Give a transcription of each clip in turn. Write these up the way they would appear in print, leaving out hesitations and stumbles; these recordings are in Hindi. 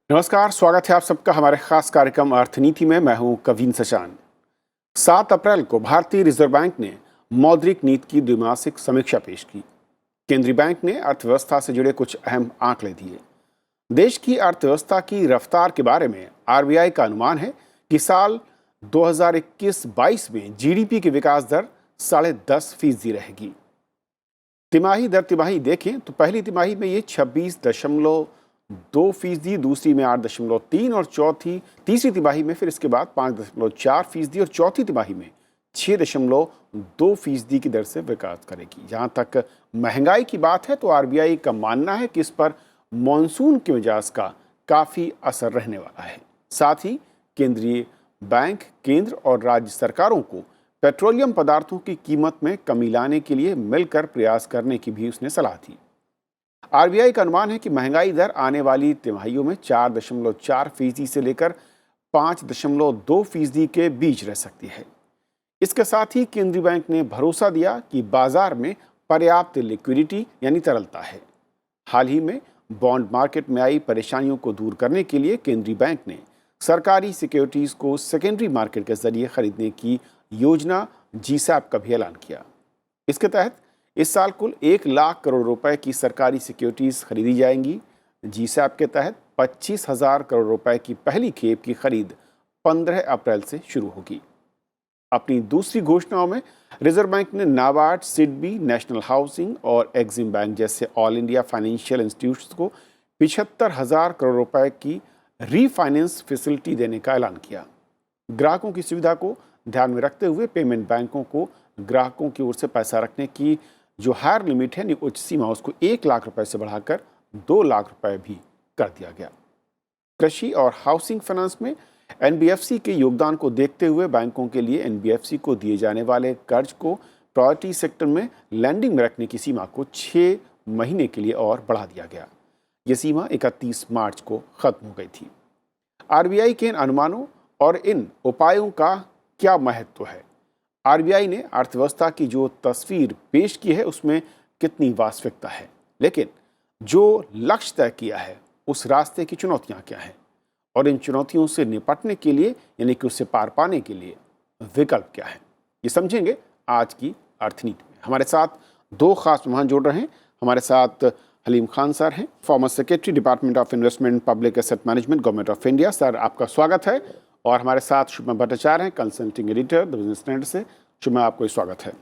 नमस्कार, स्वागत है आप सबका हमारे खास कार्यक्रम अर्थनीति में। मैं हूं कवीन सचान। 7 अप्रैल को भारतीय रिजर्व बैंक ने मौद्रिक नीति की द्विमासिक समीक्षा पेश की। केंद्रीय बैंक ने अर्थव्यवस्था से जुड़े कुछ अहम आंकड़े दिए। देश की अर्थव्यवस्था की रफ्तार के बारे में आरबीआई का अनुमान है कि साल 2021-22 में जीडीपी की विकास दर 10.5% रहेगी। तिमाही दर तिमाही देखें तो पहली तिमाही में ये 26.2%, दूसरी में 8.3% और तीसरी तिमाही में फिर इसके बाद 5.4% और चौथी तिमाही में 6.2% की दर से विकास करेगी। जहां तक महंगाई की बात है तो आरबीआई का मानना है कि इस पर मॉनसून के मिजाज का काफ़ी असर रहने वाला है। साथ ही केंद्रीय बैंक केंद्र और राज्य सरकारों को पेट्रोलियम पदार्थों की कीमत में कमी लाने के लिए मिलकर प्रयास करने की भी उसने सलाह दी। आरबीआई का अनुमान है कि महंगाई दर आने वाली तिमाहियों में 4.4% से लेकर 5.2% के बीच रह सकती है। इसके साथ ही केंद्रीय बैंक ने भरोसा दिया कि बाजार में पर्याप्त लिक्विडिटी यानी तरलता है। हाल ही में बॉन्ड मार्केट में आई परेशानियों को दूर करने के लिए केंद्रीय बैंक ने सरकारी सिक्योरिटीज को सेकेंडरी मार्केट के जरिए खरीदने की योजना जीसैप का भी ऐलान किया। इसके तहत इस साल कुल 1 लाख करोड़ रुपए की सरकारी सिक्योरिटीज खरीदी जाएंगी। जीसैप के तहत 25,000 करोड़ रुपए की पहली खेप की खरीद 15 अप्रैल से शुरू होगी। अपनी दूसरी घोषणाओं में रिजर्व बैंक ने नाबार्ड, सिडबी, नेशनल हाउसिंग और एक्सिम बैंक जैसे ऑल इंडिया फाइनेंशियल इंस्टीट्यूट्स को 75,000 करोड़ रुपए की रीफाइनेंस फैसिलिटी देने का ऐलान किया। ग्राहकों की सुविधा को ध्यान में रखते हुए पेमेंट बैंकों को ग्राहकों की ओर से पैसा रखने की जो हायर लिमिट है, उच्च सीमा, उसको 1 लाख रुपए से बढ़ाकर 2 लाख रुपए भी कर दिया गया। कृषि और हाउसिंग फाइनेंस में एनबीएफसी के योगदान को देखते हुए बैंकों के लिए एनबीएफसी को दिए जाने वाले कर्ज को प्रायोरिटी सेक्टर में लैंडिंग में रखने की सीमा को 6 महीने के लिए और बढ़ा दिया गया। यह सीमा 31 मार्च को खत्म हो गई थी। आरबीआई के इन अनुमानों और इन उपायों का क्या महत्व है? आरबीआई ने अर्थव्यवस्था की जो तस्वीर पेश की है उसमें कितनी वास्तविकता है, लेकिन जो लक्ष्य तय किया है उस रास्ते की चुनौतियां क्या हैं और इन चुनौतियों से निपटने के लिए यानी कि उससे पार पाने के लिए विकल्प क्या है, ये समझेंगे आज की अर्थनीति में। हमारे साथ 2 खास मेहमान जुड़ रहे हैं। हमारे साथ हलीम खान सर हैं, former secretary, department of investment public asset management, government of India. Sir, आपका स्वागत है। और हमारे साथ शुभमा भट्टाचार्य हैं, consulting editor, the business standard से। शुभमा, आपको स्वागत है।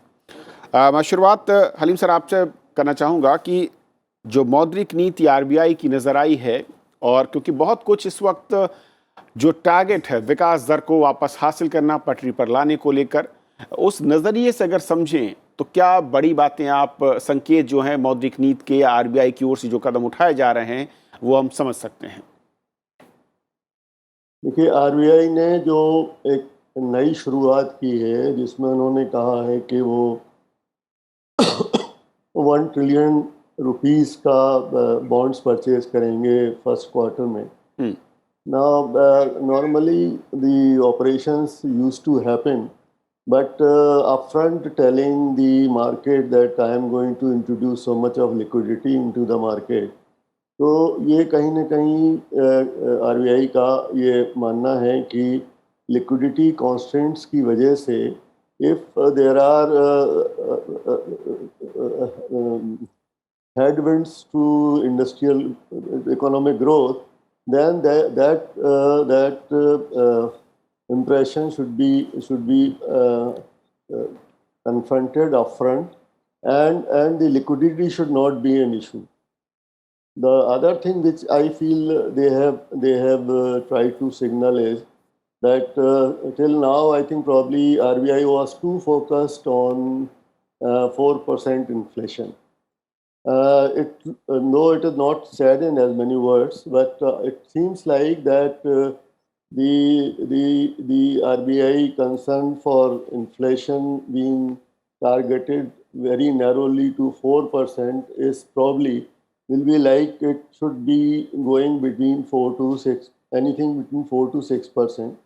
मैं शुरुआत हलीम सर आपसे करना चाहूँगा कि जो मौद्रिक नीति आरबीआई की नज़र आई है, और क्योंकि बहुत कुछ इस वक्त जो टारगेट है विकास दर को वापस हासिल करना, पटरी पर लाने को लेकर, उस नज़रिए से अगर समझें तो क्या बड़ी बातें आप संकेत जो हैं मौद्रिक नीति के या आरबीआई की ओर से जो कदम उठाए जा रहे हैं वो हम समझ सकते हैं? देखिए, आरबीआई ने जो एक नई शुरुआत की है जिसमें उन्होंने कहा है कि वो 1 ट्रिलियन रुपीस का बॉन्ड्स परचेज करेंगे फर्स्ट क्वार्टर में। Now, normally the operations used to happen, but upfront telling the market that I am going to introduce so much of liquidity into the market, तो ये कहीं ना कहीं आरबीआई का ये मानना है कि लिक्विडिटी कॉन्स्टेंट्स की वजह से if there are headwinds to industrial economic growth, then that impression should be confronted upfront, and the liquidity should not be an issue. The other thing which I feel they have tried to signal is that till now I think probably RBI was too focused on 4% inflation. Though it is not said in as many words, but it seems like that the RBI concern for inflation being targeted very narrowly to 4% is probably will be like it should be going between 4 to 6, anything between 4 to 6%,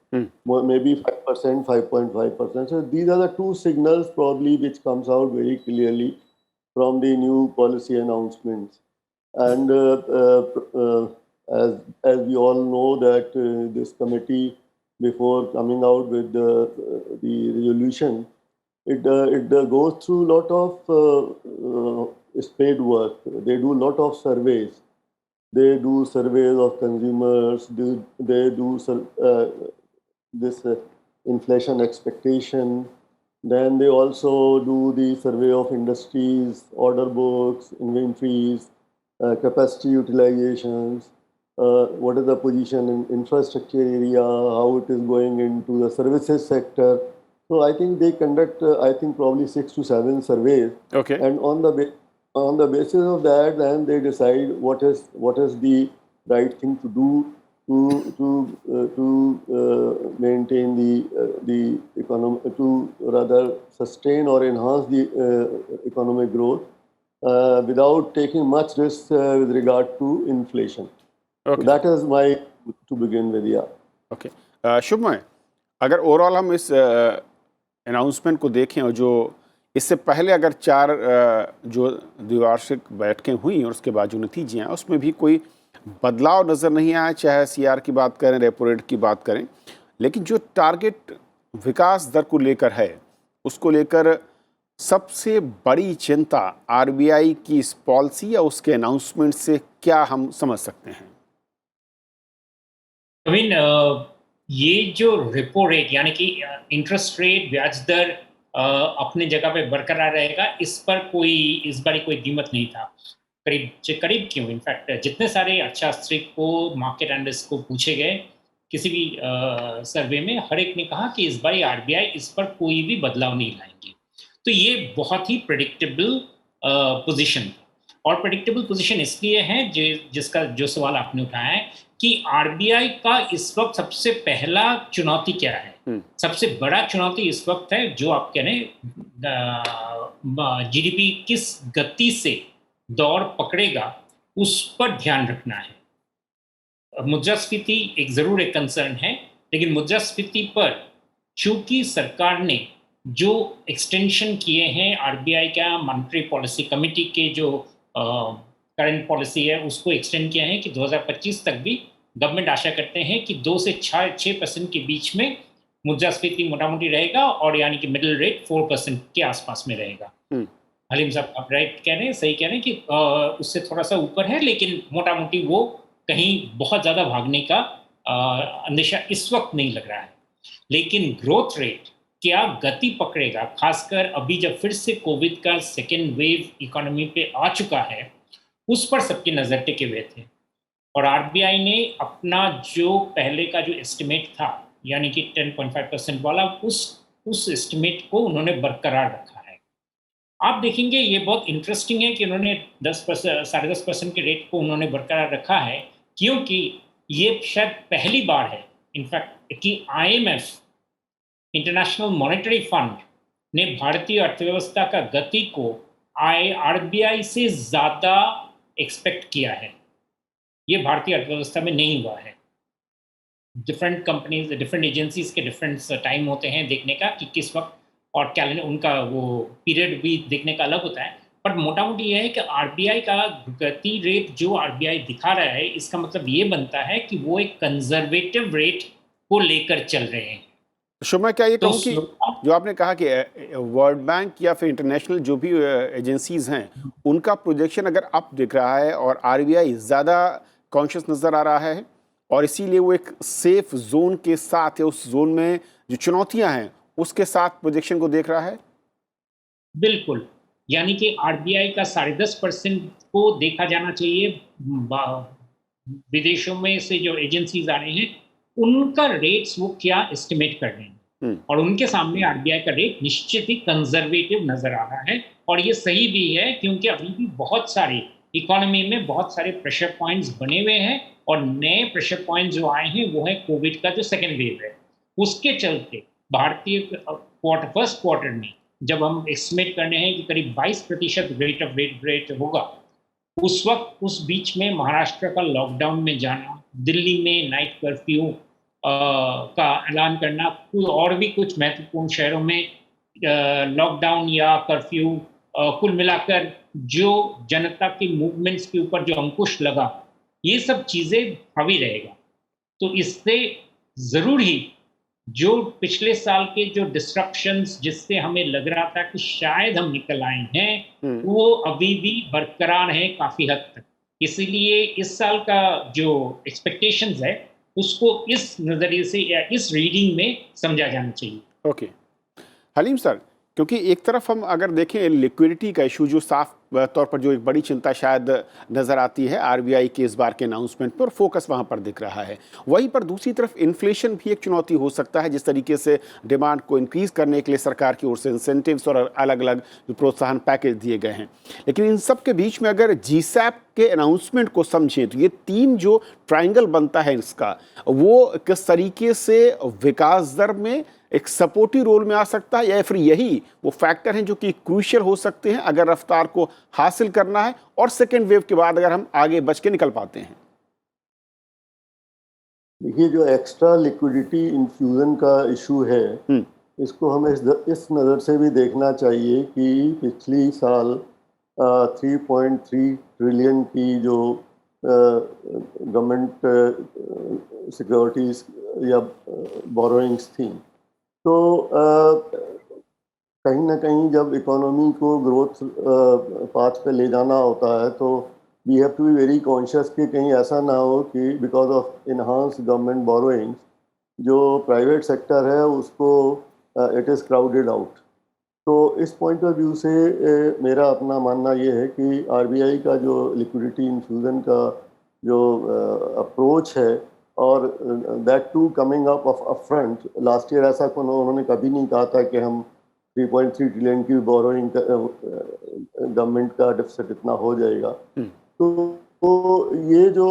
maybe 5%, 5.5%. So these are the two signals probably which comes out very clearly from the new policy announcements. And as we all know that this committee, before coming out with the resolution, it goes through a lot of spade work. They do a lot of surveys. They do surveys of consumers. They do this inflation expectation. Then they also do the survey of industries, order books, inventories, capacity utilizations, what is the position in infrastructure area, how it is going into the services sector. So I think they conduct, I think probably 6 to 7 surveys, Okay. and on the basis of that, then they decide what is the right thing to do to maintain the economy, to rather sustain or enhance the economic growth without taking much risk with regard to inflation. Okay. So that is my to begin with. Yeah. Okay Shubhamay, अगर ओवरऑल हम इस अनाउंसमेंट को देखें और जो इससे पहले अगर 4 जो द्विवार्षिक बैठकें हुई और उसके बाद जो नतीजे हैं उसमें भी कोई बदलाव नज़र नहीं आया, चाहे सीआर की बात करें, रेपो रेट की बात करें, लेकिन जो टारगेट विकास दर को लेकर है उसको लेकर सबसे बड़ी चिंता आरबीआई की इस पॉलिसी या उसके अनाउंसमेंट से क्या हम समझ सकते हैं? नवीन, ये जो रेपो रेट यानी कि इंटरेस्ट रेट, ब्याज दर अपने जगह पे बरकरार रहेगा, इस पर कोई इस बारी कोई कीमत नहीं था। करीब क्यों, इनफैक्ट जितने सारे अर्थशास्त्री को, मार्केट एनालिस्ट को पूछे गए किसी भी सर्वे में, हर एक ने कहा कि इस बारी आरबीआई इस पर कोई भी बदलाव नहीं लाएंगे। तो ये बहुत ही प्रेडिक्टेबल पोजीशन था, और प्रेडिक्टेबल पोजीशन इसलिए है जिसका जो सवाल आपने उठाया है कि आरबीआई का इस वक्त सबसे पहला चुनौती क्या है। सबसे बड़ा चुनौती इस वक्त है, जो आप कह रहे हैं जीडीपी किस गति से दौड़ पकड़ेगा उस पर ध्यान रखना है। मुद्रास्फीति जरूर एक कंसर्न है, लेकिन मुद्रास्फीति पर चूंकि सरकार ने जो एक्सटेंशन किए हैं आरबीआई का मॉनेटरी पॉलिसी कमेटी के जो करंट पॉलिसी है उसको एक्सटेंड किया है कि 2025 तक भी गवर्नमेंट आशा करते हैं कि 2 से 6% के बीच में मुद्रास्फीति मोटा मोटी रहेगा, और यानी कि मिडिल रेट 4% के आसपास में रहेगा। हलीम साहब आप राइट कह रहे हैं, सही कह रहे हैं कि उससे थोड़ा सा ऊपर है, लेकिन मोटा मोटी वो कहीं बहुत ज़्यादा भागने का अंदेशा इस वक्त नहीं लग रहा है। लेकिन ग्रोथ रेट क्या गति पकड़ेगा, खासकर अभी जब फिर से कोविड का सेकेंड वेव इकोनॉमी पे आ चुका है, उस पर सबकी नज़र टिके हुए थे। और आरबीआई ने अपना जो पहले का जो एस्टिमेट था यानी कि 10.5% वाला, उस एस्टिमेट को उन्होंने बरकरार रखा है। आप देखेंगे ये बहुत इंटरेस्टिंग है कि उन्होंने 10.5% के रेट को उन्होंने बरकरार रखा है, क्योंकि ये शायद पहली बार है इनफैक्ट कि IMF, इंटरनेशनल मॉनेटरी फंड, ने भारतीय अर्थव्यवस्था का गति को आरबीआई से ज़्यादा एक्सपेक्ट किया है। ये भारतीय अर्थव्यवस्था में नहीं हुआ है। डिफरेंट कंपनीज, डिफरेंट एजेंसीज के डिफरेंट टाइम होते हैं देखने का कि किस वक्त, और कैलेंडर उनका वो पीरियड भी देखने का अलग होता है, पर मोटा मोटी ये है कि आरबीआई का गति रेट जो आरबीआई दिखा रहा है, इसका मतलब ये बनता है कि वो एक कंजर्वेटिव रेट को लेकर चल रहे हैं। शुभमय, क्या ये कहूँ कि जो आपने कहा कि वर्ल्ड बैंक या फिर इंटरनेशनल जो भी एजेंसीज हैं उनका प्रोजेक्शन अगर अप दिख रहा है और आरबीआई ज़्यादा कॉन्शियस नज़र आ रहा है, और इसीलिए वो एक सेफ जोन के साथ या उस जोन में जो चुनौतियां हैं उसके साथ प्रोजेक्शन को देख रहा है? बिल्कुल, यानी कि आरबीआई का 10.5% को देखा जाना चाहिए। विदेशों में से जो एजेंसीज आ रही हैं उनका रेट्स वो क्या एस्टिमेट कर रहे हैं, और उनके सामने आरबीआई का रेट निश्चित ही कंजर्वेटिव नजर आ रहा है। और ये सही भी है, क्योंकि अभी भी बहुत सारे इकोनॉमी में बहुत सारे प्रेशर पॉइंट्स बने हुए हैं, और नए प्रेशर पॉइंट्स जो आए हैं वो है कोविड का जो सेकेंड वेव है, उसके चलते भारतीय फर्स्ट क्वार्टर में जब हम एस्टिमेट करने हैं कि करीब 22% रेट ऑफ रेट होगा, उस वक्त उस बीच में महाराष्ट्र का लॉकडाउन में जाना, दिल्ली में नाइट कर्फ्यू का ऐलान करना, और भी कुछ महत्वपूर्ण शहरों में लॉकडाउन या कर्फ्यू, कुल मिलाकर जो जनता की मूवमेंट्स के ऊपर जो अंकुश लगा, ये सब चीज़ें हावी रहेगा। तो इससे ज़रूर ही जो पिछले साल के जो डिस्ट्रप्शंस जिससे हमें लग रहा था कि शायद हम निकल आए हैं, वो अभी भी बरकरार है काफ़ी हद तक। इसीलिए इस साल का जो एक्सपेक्टेशंस है, उसको इस नज़रिए से या इस रीडिंग में समझा जाना चाहिए। ओके। हलीम सर, क्योंकि एक तरफ हम अगर देखें लिक्विडिटी का इशू जो साफ तौर पर जो एक बड़ी चिंता शायद नज़र आती है आरबीआई के इस बार के अनाउंसमेंट पर, फोकस वहाँ पर दिख रहा है। वहीं पर दूसरी तरफ इन्फ्लेशन भी एक चुनौती हो सकता है, जिस तरीके से डिमांड को इंक्रीज़ करने के लिए सरकार की ओर से इंसेंटिव्स और अलग अलग जो प्रोत्साहन पैकेज दिए गए हैं। लेकिन इन सब के बीच में अगर जीसैप के अनाउंसमेंट को समझें तो ये तीन जो ट्राइंगल बनता है इसका, वो किस तरीके से विकास दर में एक सपोर्टिव रोल में आ सकता है, या फिर यही वो फैक्टर हैं जो कि क्रूशियल हो सकते हैं अगर रफ्तार को हासिल करना है और सेकेंड वेव के बाद अगर हम आगे बच के निकल पाते हैं? देखिए, जो एक्स्ट्रा लिक्विडिटी इन्फ्यूजन का इशू है, इसको हमें इस नज़र से भी देखना चाहिए कि पिछली साल 3.3 ट्रिलियन की जो गवर्नमेंट सिक्योरिटीज़ या बोरोइंग्स थी, तो कहीं ना कहीं जब इकोनॉमी को ग्रोथ पाथ पे ले जाना होता है, तो we have to be very conscious कि कहीं ऐसा ना हो कि because of enhance government borrowings जो प्राइवेट सेक्टर है उसको इट इज़ क्राउडेड आउट। तो इस पॉइंट ऑफ व्यू से मेरा अपना मानना ये है कि आरबीआई का जो लिक्विडिटी इन्फ्यूजन का जो अप्रोच है, और that to coming up of front, last year ऐसा उन्होंने कभी नहीं कहा था कि हम 3.3 ट्रिलियन की बोरोइंग गवर्नमेंट का डेफिसिट इतना हो जाएगा। तो ये जो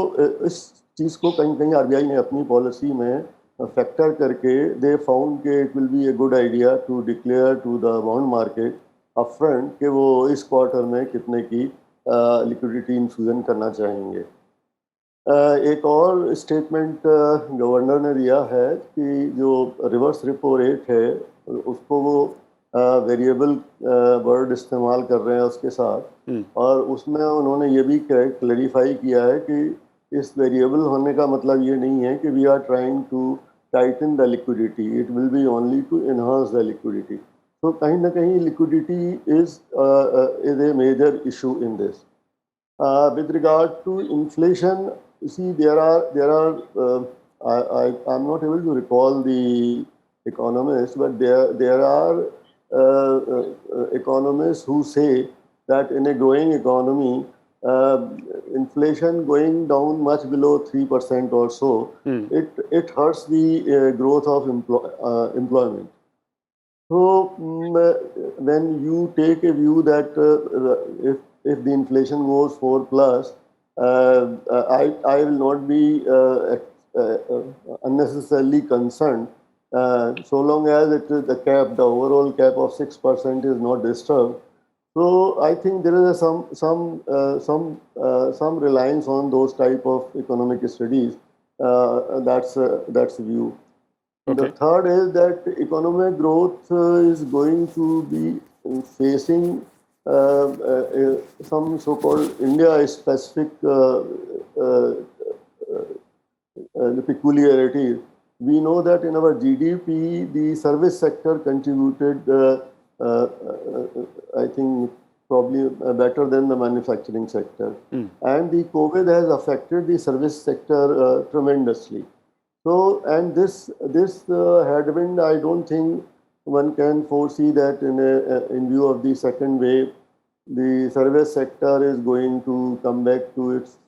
इस चीज़ को कहीं कहीं आरबीआई ने अपनी पॉलिसी में फैक्टर करके दे फाउंड कि it will be a good idea to declare to the bond market upfront कि वो इस क्वार्टर में कितने की लिक्विडिटी इन्फ्यूजन करना चाहेंगे। एक और स्टेटमेंट गवर्नर ने दिया है कि जो रिवर्स रिपो रेट है उसको वो वेरिएबल वर्ड इस्तेमाल कर रहे हैं उसके साथ, और उसमें उन्होंने ये भी क्लैरिफाई किया है कि इस वेरिएबल होने का मतलब ये नहीं है कि we are trying to tighten the liquidity, it will be only to enhance the liquidity. तो कहीं ना कहीं liquidity is a major issue in this. With regard to inflation, you see, there are I'm not able to recall the economists, but there are economists who say that in a growing economy, inflation going down much below 3% or so, it hurts the growth of employment. So when you take a view that if the inflation goes 4 plus, I will not be unnecessarily concerned so long as the overall cap of 6% is not disturbed. So I think there is some reliance on those type of economic studies. That's the view. Okay. The third is that economic growth is going to be facing some so-called India-specific peculiarities. We know that in our GDP, the service sector contributed, I think, probably better than the manufacturing sector. And the COVID has affected the service sector tremendously. So, and this headwind, I don't think one can foresee that in view of the second wave, the service sector is going to come back to its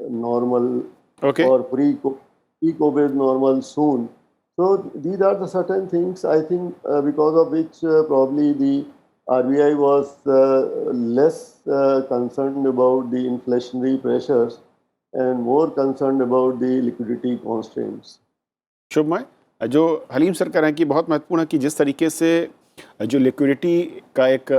normal or pre-COVID normal soon. So these are the certain things, I think, because of which probably the RBI was less concerned about the inflationary pressures and more concerned about the liquidity constraints. शुभमय, जो हलीम सर कह रहे हैं कि बहुत महत्वपूर्ण है कि जिस तरीके से जो लिक्विडिटी का एक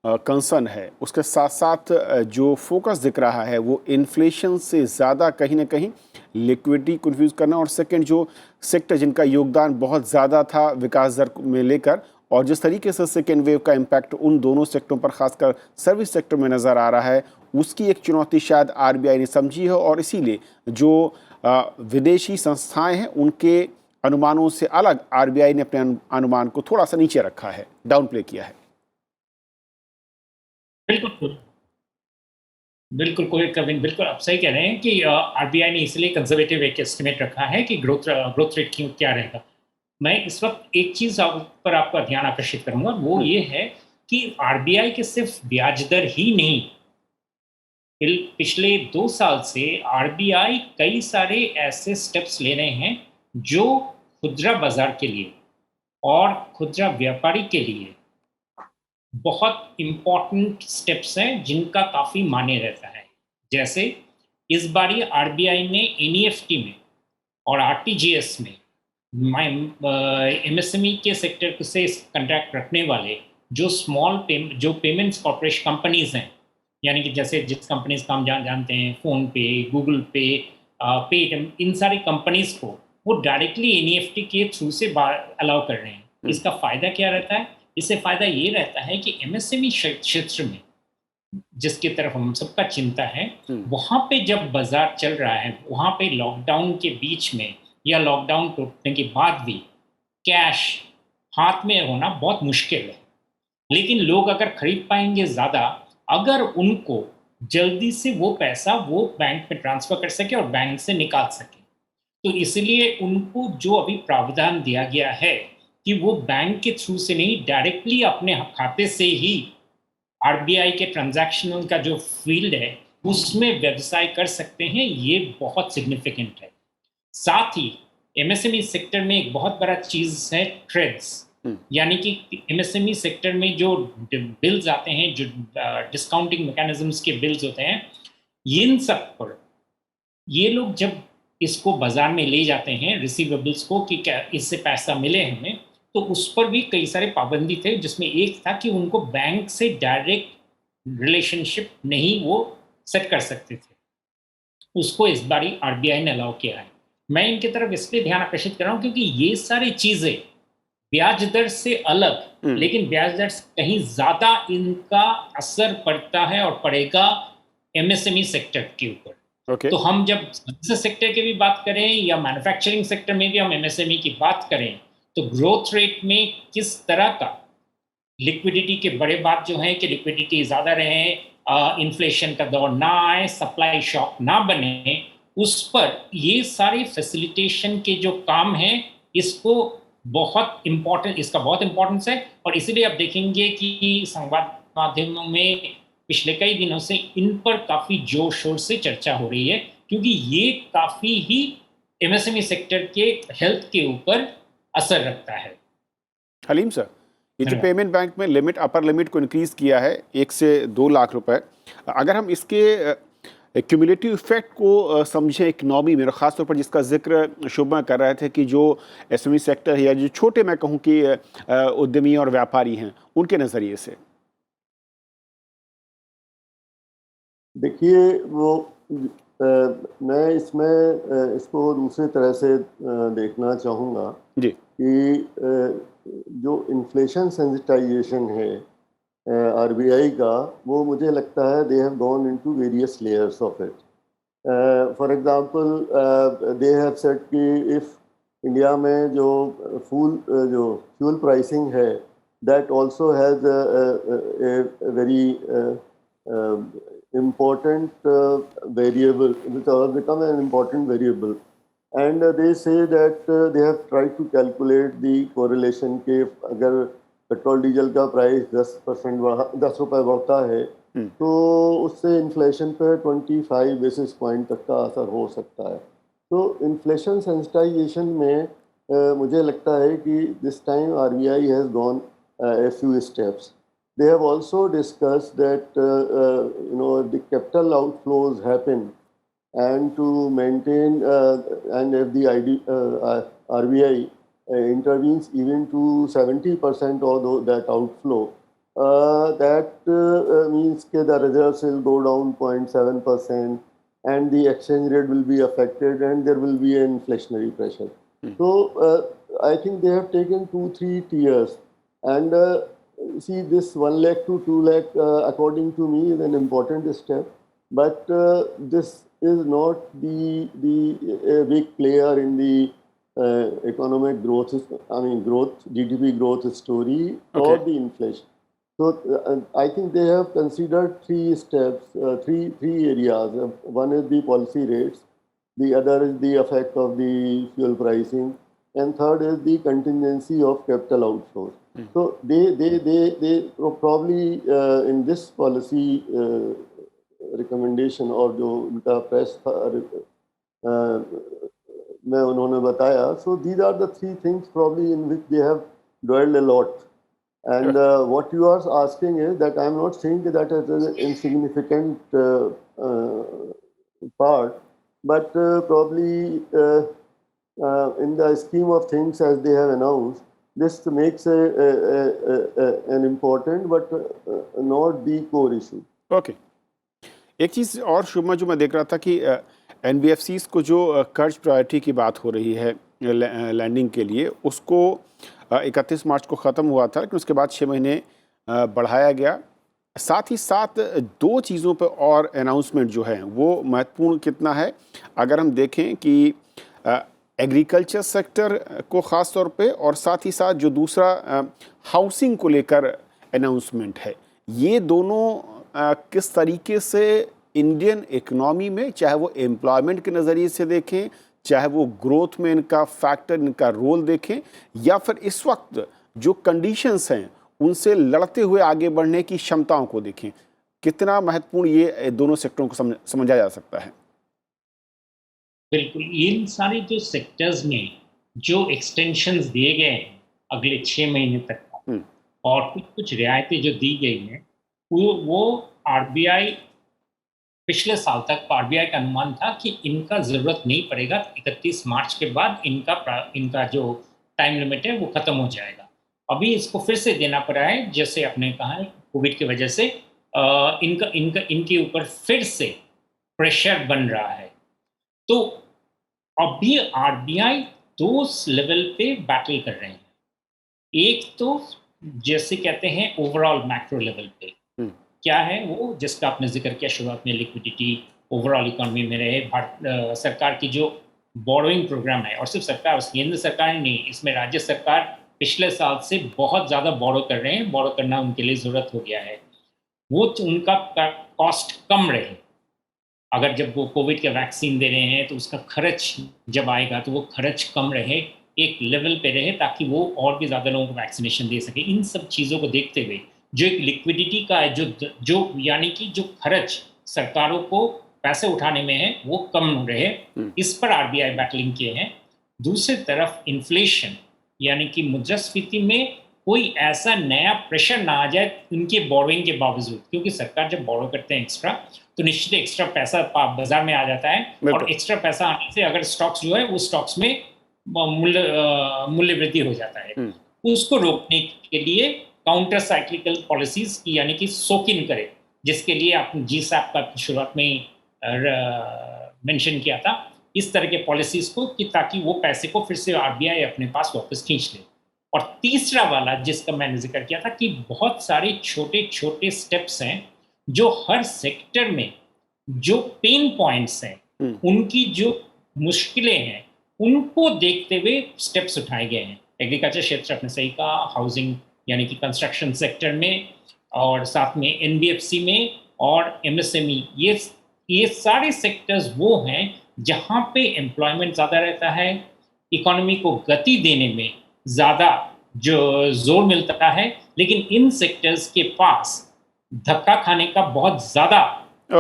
कंसर्न है, उसके साथ साथ जो फोकस दिख रहा है वो इन्फ्लेशन से ज़्यादा कहीं ना कहीं लिक्विडिटी को इन्फ्यूज़ करना, और सेकंड जो सेक्टर जिनका योगदान बहुत ज़्यादा था विकास दर में लेकर, और जिस तरीके से सेकेंड वेव का इम्पैक्ट उन दोनों सेक्टरों पर खासकर सर्विस सेक्टर में नज़र आ रहा है, उसकी एक चुनौती शायद आरबीआई ने समझी है और इसीलिए जो विदेशी संस्थाएं हैं उनके अनुमानों से अलग आरबीआई ने अपने अनुमान को थोड़ा सा नीचे रखा है, डाउन प्ले किया है। बिल्कुल बिल्कुल कोई कविन बिल्कुल आप सही कह रहे हैं कि आरबीआई ने इसलिए कंजर्वेटिव एक एस्टिमेट रखा है कि ग्रोथ रेट क्यों क्या रहेगा। मैं इस वक्त एक चीज पर आपका ध्यान आकर्षित करूंगा, वो ये है कि आरबीआई के सिर्फ ब्याज दर ही नहीं, पिछले 2 साल से आरबीआई कई सारे ऐसे स्टेप्स ले रहे हैं जो खुदरा बाजार के लिए और खुदरा व्यापारी के लिए बहुत इम्पोर्टेंट स्टेप्स हैं जिनका काफ़ी मायने रहता है। जैसे इस बारी आरबीआई ने एनईएफटी में और आरटीजीएस में एमएसएमई के सेक्टर से कंट्रैक्ट रखने वाले जो जो पेमेंट्स कॉर्पोरेशन कंपनीज हैं, यानी कि जैसे जिस कंपनीज का हम जानते हैं, फ़ोन पे, गूगल पे, पेटीएम, इन सारी कंपनीज को वो डायरेक्टली एनईएफटी के थ्रू से अलाउ कर रहे हैं। इसका फ़ायदा क्या रहता है? इससे फ़ायदा ये रहता है कि एमएसएमई क्षेत्र में जिसकी तरफ हम सबका चिंता है, वहाँ पे जब बाजार चल रहा है, वहाँ पे लॉकडाउन के बीच में या लॉकडाउन टूटने के बाद भी कैश हाथ में होना बहुत मुश्किल है। लेकिन लोग अगर खरीद पाएंगे ज़्यादा, अगर उनको जल्दी से वो पैसा वो बैंक में ट्रांसफ़र कर सके और बैंक से निकाल सके, तो इसलिए उनको जो अभी प्रावधान दिया गया है कि वो बैंक के थ्रू से नहीं, डायरेक्टली अपने खाते से ही आरबीआई के ट्रांजैक्शनल का जो फील्ड है उसमें व्यवसाय कर सकते हैं, ये बहुत सिग्निफिकेंट है। साथ ही एमएसएमई सेक्टर में एक बहुत बड़ा चीज़ है ट्रेड्स, यानी कि एमएसएमई सेक्टर में जो बिल्स आते हैं, जो डिस्काउंटिंग मैकेनिज्म्स के बिल्स होते हैं, इन सब पर ये लोग जब इसको बाजार में ले जाते हैं रिसीवेबल्स को कि क्या इससे पैसा मिले हमें, तो उस पर भी कई सारे पाबंदी थे, जिसमें एक था कि उनको बैंक से डायरेक्ट रिलेशनशिप नहीं वो सेट कर सकते थे। उसको इस बारी आरबीआई ने अलाउ किया है। मैं इनकी तरफ इसलिए ध्यान आकर्षित कर रहा हूँ क्योंकि ये सारी चीज़ें ब्याज दर से अलग, लेकिन ब्याज दर से कहीं ज़्यादा इनका असर पड़ता है और पड़ेगा एमएसएमई सेक्टर के ऊपर। तो हम जब सर्विसेज सेक्टर की भी बात करें या मैन्युफैक्चरिंग सेक्टर में भी हम एमएसएमई की बात करें, तो ग्रोथ रेट में किस तरह का लिक्विडिटी के बड़े बात जो है कि लिक्विडिटी ज़्यादा रहे, इन्फ्लेशन का दौर ना आए, सप्लाई शॉक ना बने, उस पर ये सारे फैसिलिटेशन के जो काम हैं इसका बहुत इम्पोर्टेंस है। और इसीलिए आप देखेंगे कि संवाद माध्यमों में पिछले कई दिनों से इन पर काफ़ी जोर शोर से चर्चा हो रही है, क्योंकि ये काफ़ी ही एमएसएमई सेक्टर के हेल्थ के ऊपर असर रखता है। हलीम सर, ये जो पेमेंट बैंक में लिमिट, अपर लिमिट को इंक्रीज किया है 1 से 2 लाख रुपए, अगर हम इसके क्यूमुलेटिव इफेक्ट को समझें इकनॉमी में, और ख़ासतौर पर जिसका जिक्र शुभा कर रहे थे कि जो एसएमई सेक्टर है या जो छोटे, मैं कहूँ कि उद्यमी और व्यापारी हैं, उनके नज़रिए से देखिए, वो मैं इसमें इसको दूसरे तरह से देखना चाहूँगा जी कि जो इन्फ्लेशन सेंसिटाइजेशन है आरबीआई का, वो मुझे लगता है they have gone into various layers of it. For example they have said कि इफ़ इंडिया में जो फ्यूल प्राइसिंग है, that also has a very important variable, which has become an important variable, and they say that they have tried to calculate the correlation के अगर पेट्रोल डीजल का प्राइस 10 रुपए बढ़ता है तो उससे इन्फ्लेशन पे 25 बेसिस पॉइंट तक का असर हो सकता है। तो इन्फ्लेशन सेंसिटाइजेशन में मुझे लगता है कि this time RBI has gone a few steps. They have also discussed that the capital outflows happen, and to maintain and if the RBI intervenes even to 70% of that outflow, that means that the reserves will go down 0.7%, and the exchange rate will be affected, and there will be an inflationary pressure. So I think they have taken 2-3 tiers, and see, this 1 lakh to 2 lakh, according to me, is an important step. but this is not the big player in the economic growth, GDP growth story or Okay. the inflation. So I think they have considered three steps, three areas. One is the policy rates, the other is the effect of the fuel pricing, and third is the contingency of capital outflows. So they probably in this policy recommendation और जो उनका प्रेस में उन्होंने बताया, so these are the three things probably in which they have dwelled a lot. And what you are asking is that I am not saying that it is an insignificant part, but probably in the scheme of things as they have announced, this makes an important but not the core issue. Okay. एक चीज़ और शुभमा जो मैं देख रहा था कि एनबीएफसीज को जो कर्ज प्रायोरिटी की बात हो रही है लैंडिंग के लिए, उसको 31 मार्च को ख़त्म हुआ था, लेकिन उसके बाद 6 महीने बढ़ाया गया। साथ ही साथ दो चीज़ों पे और अनाउंसमेंट जो है वो महत्वपूर्ण कितना है, अगर हम देखें कि एग्रीकल्चर सेक्टर को ख़ास तौर पे, और साथ ही साथ जो दूसरा हाउसिंग को लेकर अनाउंसमेंट है, ये दोनों किस तरीके से इंडियन इकनॉमी में, चाहे वो एम्प्लॉयमेंट के नज़रिए से देखें, चाहे वो ग्रोथ में इनका फैक्टर, इनका रोल देखें, या फिर इस वक्त जो कंडीशंस हैं उनसे लड़ते हुए आगे बढ़ने की क्षमताओं को देखें, कितना महत्वपूर्ण ये दोनों सेक्टरों को समझा जा सकता है? बिल्कुल, इन सारे जो सेक्टर्स में जो एक्सटेंशंस दिए गए हैं अगले 6 महीने तक का, और कुछ रियायतें जो दी गई हैं, वो आरबीआई पिछले साल तक आरबीआई का अनुमान था कि इनका ज़रूरत नहीं पड़ेगा, 31 मार्च के बाद इनका जो टाइम लिमिट है वो ख़त्म हो जाएगा। अभी इसको फिर से देना पड़ा है, जैसे आपने कहा है कोविड की वजह से इनके ऊपर फिर से प्रेशर बन रहा है। तो अभी आरबीआई दो लेवल पे बैटल कर रहे हैं। एक तो जैसे कहते हैं ओवरऑल मैक्रो लेवल पे क्या है वो, जिसका आपने जिक्र किया शुरुआत में, लिक्विडिटी ओवरऑल इकोनॉमी में रहे। भारत सरकार की जो बोरोइंग प्रोग्राम है, और सिर्फ सरकार, केंद्र सरकार ही नहीं, इसमें राज्य सरकार पिछले साल से बहुत ज़्यादा बोरो कर रहे हैं, बोरो करना उनके लिए ज़रूरत हो गया है। वो उनका कॉस्ट कम रहे। अगर जब वो कोविड के वैक्सीन दे रहे हैं तो उसका खर्च जब आएगा तो वो खर्च कम रहे, एक लेवल पे रहे, ताकि वो और भी ज़्यादा लोगों को वैक्सीनेशन दे सके। इन सब चीज़ों को देखते हुए जो एक लिक्विडिटी का है, जो यानी कि जो खर्च सरकारों को पैसे उठाने में है वो कम रहे, इस पर आरबीआई बैटलिंग किए हैं। दूसरी तरफ इन्फ्लेशन यानी कि मुद्रास्फीति में कोई ऐसा नया प्रेशर ना आ जाए उनके बोरोइंग के बावजूद, क्योंकि सरकार जब बोरो करते हैं एक्स्ट्रा तो निश्चित एक्स्ट्रा पैसा बाजार में आ जाता है, और एक्स्ट्रा पैसा आने से अगर स्टॉक्स जो है वो स्टॉक्स में मूल्य वृद्धि हो जाता है। उसको रोकने के लिए काउंटर साइक्लिकल पॉलिसीज की यानी कि सोकिन करे, जिसके लिए आपने जीसैप का शुरुआत में मेंशन किया था, इस तरह के पॉलिसीज को, कि ताकि वो पैसे को फिर से आरबीआई अपने पास वापस खींच ले। और तीसरा वाला जिसका मैंने जिक्र किया था कि बहुत सारे छोटे छोटे स्टेप्स हैं जो हर सेक्टर में जो पेन पॉइंट्स हैं, उनकी जो मुश्किलें हैं, उनको देखते हुए स्टेप्स उठाए गए हैं। एग्रीकल्चर क्षेत्र आपने सही कहा, हाउसिंग यानी कि कंस्ट्रक्शन सेक्टर में, और साथ में एनबीएफसी में और एमएसएमई, ये सारे सेक्टर्स वो हैं जहाँ पे एम्प्लॉयमेंट ज़्यादा रहता है, इकोनॉमी को गति देने में ज़्यादा जो जोर मिलता है, लेकिन इन सेक्टर्स के पास धक्का खाने का बहुत ज़्यादा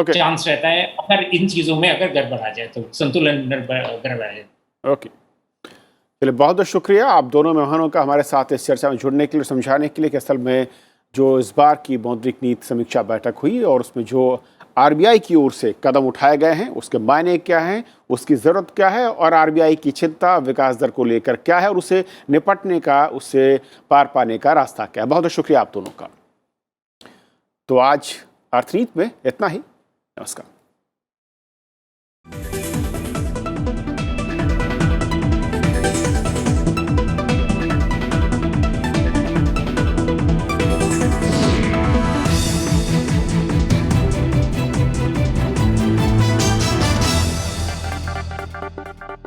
चांस रहता है अगर इन चीज़ों में अगर गड़बड़ आ जाए, तो संतुलन गड़बड़ आ जाए। ओके, चलिए, बहुत बहुत शुक्रिया आप दोनों मेहमानों का हमारे साथ इस चर्चा में जुड़ने के लिए, समझाने के लिए कि असल में जो इस बार की मौद्रिक नीति समीक्षा बैठक हुई और उसमें जो आरबीआई की ओर से कदम उठाए गए हैं उसके मायने क्या हैं, उसकी ज़रूरत क्या है, और आरबीआई की चिंता विकास दर को लेकर क्या है, और उसे निपटने का, उससे पार पाने का रास्ता क्या है। बहुत बहुत शुक्रिया आप दोनों का। तो आज अर्थनीति में इतना ही। नमस्कार।